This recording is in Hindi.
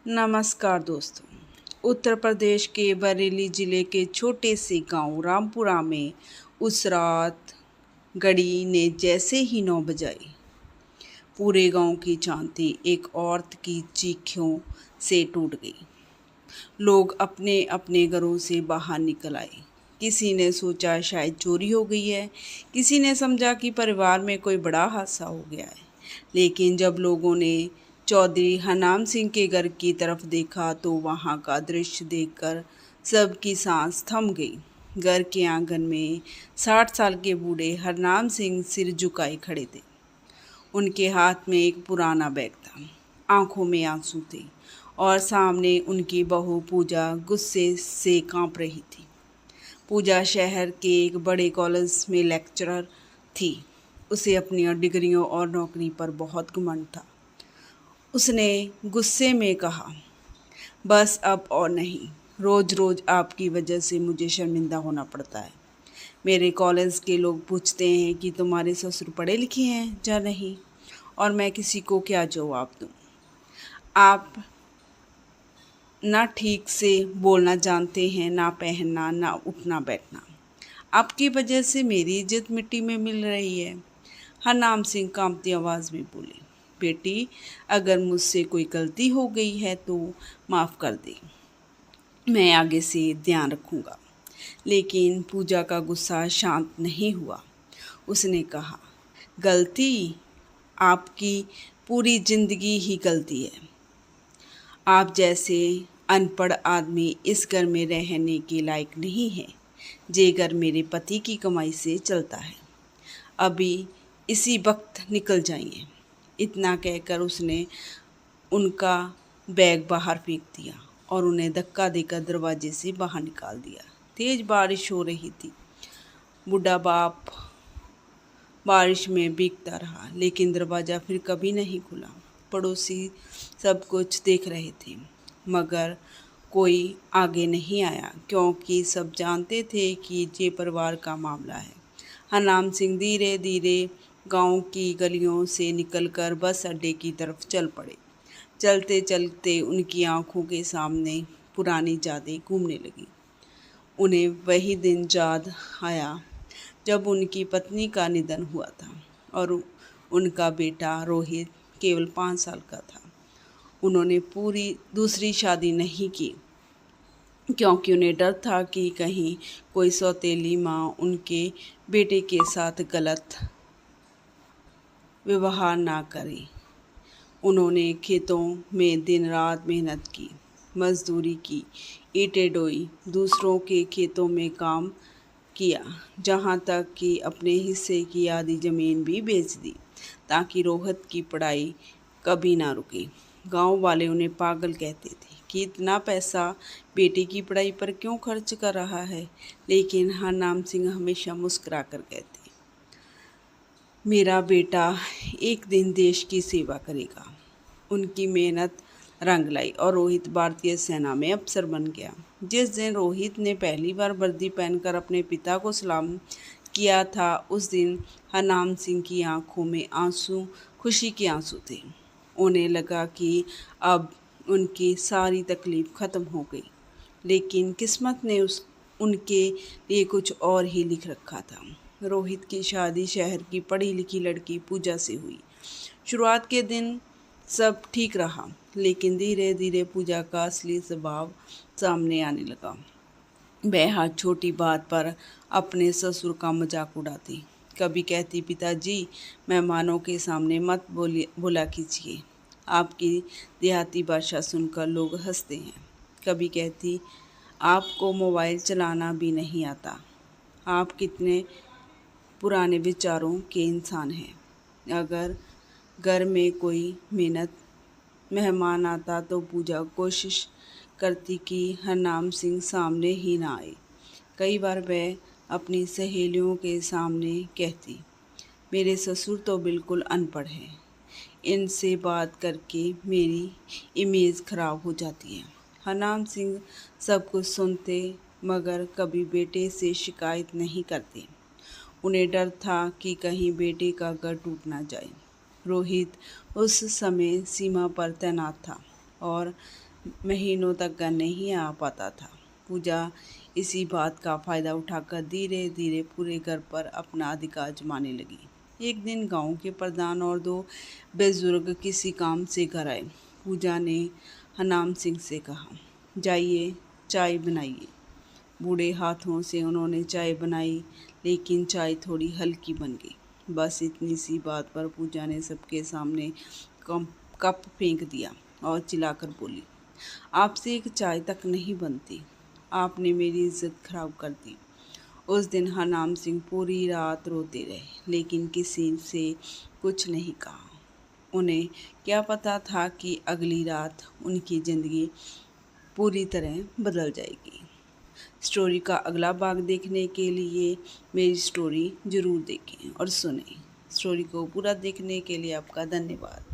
नमस्कार दोस्तों। उत्तर प्रदेश के बरेली ज़िले के छोटे से गांव रामपुरा में उस रात घड़ी ने जैसे ही 9 बजाई, पूरे गांव की शांति एक औरत की चीखों से टूट गई। लोग अपने अपने घरों से बाहर निकल आए। किसी ने सोचा शायद चोरी हो गई है, किसी ने समझा कि परिवार में कोई बड़ा हादसा हो गया है। लेकिन जब लोगों ने चौधरी हरनाम सिंह के घर की तरफ देखा तो वहां का दृश्य देखकर सबकी सांस थम गई। घर के आंगन में 60 साल के बूढ़े हरनाम सिंह सिर झुकाए खड़े थे। उनके हाथ में एक पुराना बैग था, आंखों में आंसू थे और सामने उनकी बहू पूजा गुस्से से कांप रही थी। पूजा शहर के एक बड़े कॉलेज में लेक्चरर थी। उसे अपनी डिग्रियों और नौकरी पर बहुत घमंड था। उसने गुस्से में कहा, बस अब और नहीं, रोज़ रोज़ आपकी वजह से मुझे शर्मिंदा होना पड़ता है। मेरे कॉलेज के लोग पूछते हैं कि तुम्हारे ससुर पढ़े लिखे हैं या नहीं, और मैं किसी को क्या जवाब दूँ। आप ना ठीक से बोलना जानते हैं, ना पहनना, ना उठना बैठना। आपकी वजह से मेरी इज्जत मिट्टी में मिल रही है। हरनाम सिंह कांपती आवाज़ में बोले, बेटी, अगर मुझसे कोई गलती हो गई है तो माफ़ कर दे, मैं आगे से ध्यान रखूँगा। लेकिन पूजा का गुस्सा शांत नहीं हुआ। उसने कहा, गलती? आपकी पूरी ज़िंदगी ही गलती है। आप जैसे अनपढ़ आदमी इस घर में रहने के लायक नहीं है। ये घर मेरे पति की कमाई से चलता है। अभी इसी वक्त निकल जाइए। इतना कहकर उसने उनका बैग बाहर फेंक दिया और उन्हें धक्का देकर दरवाजे से बाहर निकाल दिया। तेज़ बारिश हो रही थी। बूढ़ा बाप बारिश में भीगता रहा, लेकिन दरवाज़ा फिर कभी नहीं खुला। पड़ोसी सब कुछ देख रहे थे, मगर कोई आगे नहीं आया, क्योंकि सब जानते थे कि ये परिवार का मामला है। हरनाम सिंह धीरे धीरे गांव की गलियों से निकलकर बस अड्डे की तरफ चल पड़े। चलते चलते उनकी आंखों के सामने पुरानी यादें घूमने लगी। उन्हें वही दिन याद आया जब उनकी पत्नी का निधन हुआ था और उनका बेटा रोहित केवल 5 साल का था। उन्होंने पूरी दूसरी शादी नहीं की, क्योंकि उन्हें डर था कि कहीं कोई सौतेली माँ उनके बेटे के साथ गलत व्यवहार ना करे। उन्होंने खेतों में दिन रात मेहनत की, मजदूरी की, ईंटें ढोई, दूसरों के खेतों में काम किया, जहाँ तक कि अपने हिस्से की आधी ज़मीन भी बेच दी ताकि रोहित की पढ़ाई कभी ना रुके। गांव वाले उन्हें पागल कहते थे कि इतना पैसा बेटे की पढ़ाई पर क्यों खर्च कर रहा है, लेकिन हरनाम सिंह हमेशा मुस्कुरा कर कहते, मेरा बेटा एक दिन देश की सेवा करेगा। उनकी मेहनत रंग लाई और रोहित भारतीय सेना में अफसर बन गया। जिस दिन रोहित ने पहली बार वर्दी पहनकर अपने पिता को सलाम किया था, उस दिन हरनाम सिंह की आंखों में आंसू खुशी के आंसू थे। उन्हें लगा कि अब उनकी सारी तकलीफ खत्म हो गई, लेकिन किस्मत ने उनके लिए कुछ और ही लिख रखा था। रोहित की शादी शहर की पढ़ी लिखी लड़की पूजा से हुई। शुरुआत के दिन सब ठीक रहा, लेकिन धीरे धीरे पूजा का असली स्वभाव सामने आने लगा। वह हर छोटी बात पर अपने ससुर का मजाक उड़ाती। कभी कहती, पिताजी, मेहमानों के सामने मत बोला कीजिए, आपकी देहाती भाषा सुनकर लोग हंसते हैं। कभी कहती, आपको मोबाइल चलाना भी नहीं आता, आप कितने पुराने विचारों के इंसान हैं। अगर घर में कोई मेहमान आता तो पूजा कोशिश करती कि हरनाम सिंह सामने ही ना आए। कई बार वह अपनी सहेलियों के सामने कहती, मेरे ससुर तो बिल्कुल अनपढ़ हैं, इनसे बात करके मेरी इमेज खराब हो जाती है। हरनाम सिंह सब कुछ सुनते, मगर कभी बेटे से शिकायत नहीं करते। उन्हें डर था कि कहीं बेटे का घर टूट ना जाए। रोहित उस समय सीमा पर तैनात था और महीनों तक घर नहीं आ पाता था। पूजा इसी बात का फ़ायदा उठाकर धीरे धीरे पूरे घर पर अपना अधिकार जमाने लगी। एक दिन गांव के प्रधान और दो बुजुर्ग किसी काम से घर आए। पूजा ने हरनाम सिंह से कहा, जाइए चाय बनाइए। बूढ़े हाथों से उन्होंने चाय बनाई, लेकिन चाय थोड़ी हल्की बन गई। बस इतनी सी बात पर पूजा ने सबके सामने कप फेंक दिया और चिल्लाकर बोली, आपसे एक चाय तक नहीं बनती, आपने मेरी इज्जत खराब कर दी। उस दिन हरनाम सिंह पूरी रात रोते रहे, लेकिन किसी से कुछ नहीं कहा। उन्हें क्या पता था कि अगली रात उनकी ज़िंदगी पूरी तरह बदल जाएगी। स्टोरी का अगला भाग देखने के लिए मेरी स्टोरी ज़रूर देखें और सुनें। स्टोरी को पूरा देखने के लिए आपका धन्यवाद।